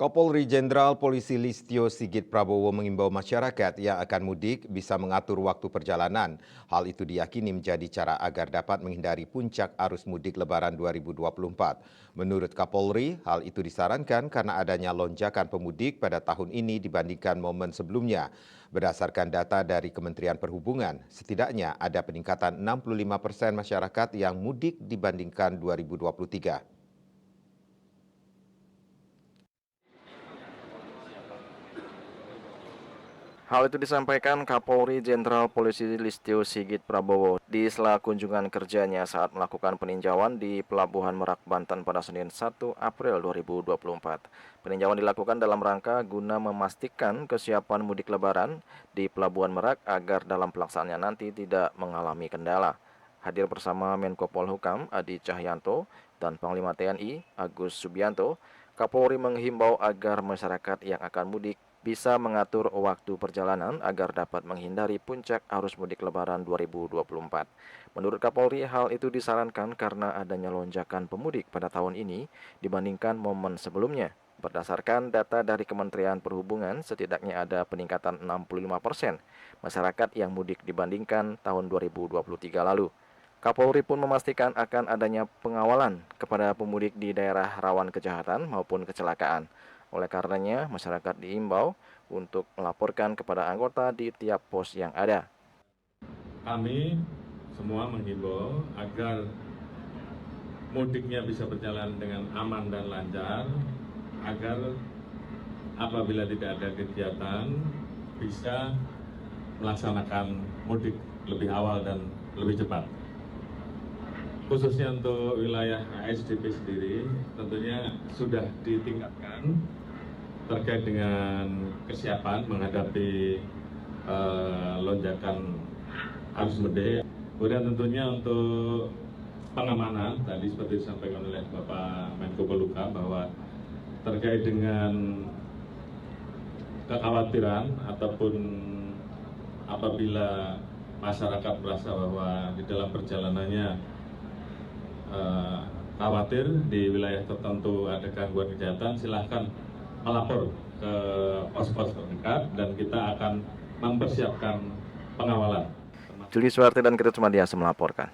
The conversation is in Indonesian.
Kapolri Jenderal Polisi Listio Sigit Prabowo mengimbau masyarakat yang akan mudik bisa mengatur waktu perjalanan. Hal itu diyakini menjadi cara agar dapat menghindari puncak arus mudik Lebaran 2024. Menurut Kapolri, hal itu disarankan karena adanya lonjakan pemudik pada tahun ini dibandingkan momen sebelumnya. Berdasarkan data dari Kementerian Perhubungan, setidaknya ada peningkatan 65% masyarakat yang mudik dibandingkan 2023. Hal itu disampaikan Kapolri Jenderal Polisi Listio Sigit Prabowo di sela kunjungan kerjanya saat melakukan peninjauan di Pelabuhan Merak, Banten pada Senin 1 April 2024. Peninjauan dilakukan dalam rangka guna memastikan kesiapan mudik Lebaran di Pelabuhan Merak agar dalam pelaksanaannya nanti tidak mengalami kendala. Hadir bersama Menko Polhukam Adi Cahyanto dan Panglima TNI Agus Subianto, Kapolri menghimbau agar masyarakat yang akan mudik bisa mengatur waktu perjalanan agar dapat menghindari puncak arus mudik Lebaran 2024. Menurut Kapolri, hal itu disarankan karena adanya lonjakan pemudik pada tahun ini dibandingkan momen sebelumnya. Berdasarkan data dari Kementerian Perhubungan, setidaknya ada peningkatan 65% masyarakat yang mudik dibandingkan tahun 2023 lalu. Kapolri pun memastikan akan adanya pengawalan kepada pemudik di daerah rawan kejahatan maupun kecelakaan. Oleh karenanya, masyarakat diimbau untuk melaporkan kepada anggota di tiap pos yang ada. Kami semua menghimbau agar mudiknya bisa berjalan dengan aman dan lancar, agar apabila tidak ada kegiatan bisa melaksanakan mudik lebih awal dan lebih cepat. Khususnya untuk wilayah ASDP sendiri, tentunya sudah ditingkatkan terkait dengan kesiapan menghadapi lonjakan arus mudik. Kemudian tentunya untuk pengamanan, tadi seperti disampaikan oleh Bapak Menko Polhukam bahwa terkait dengan kekhawatiran ataupun apabila masyarakat merasa bahwa di dalam perjalanannya khawatir di wilayah tertentu ada gangguan kejahatan, silahkan melapor ke pos-pos terdekat dan kita akan mempersiapkan pengawalan. Juli Suwarti dan Ketut Sumadiasa melaporkan.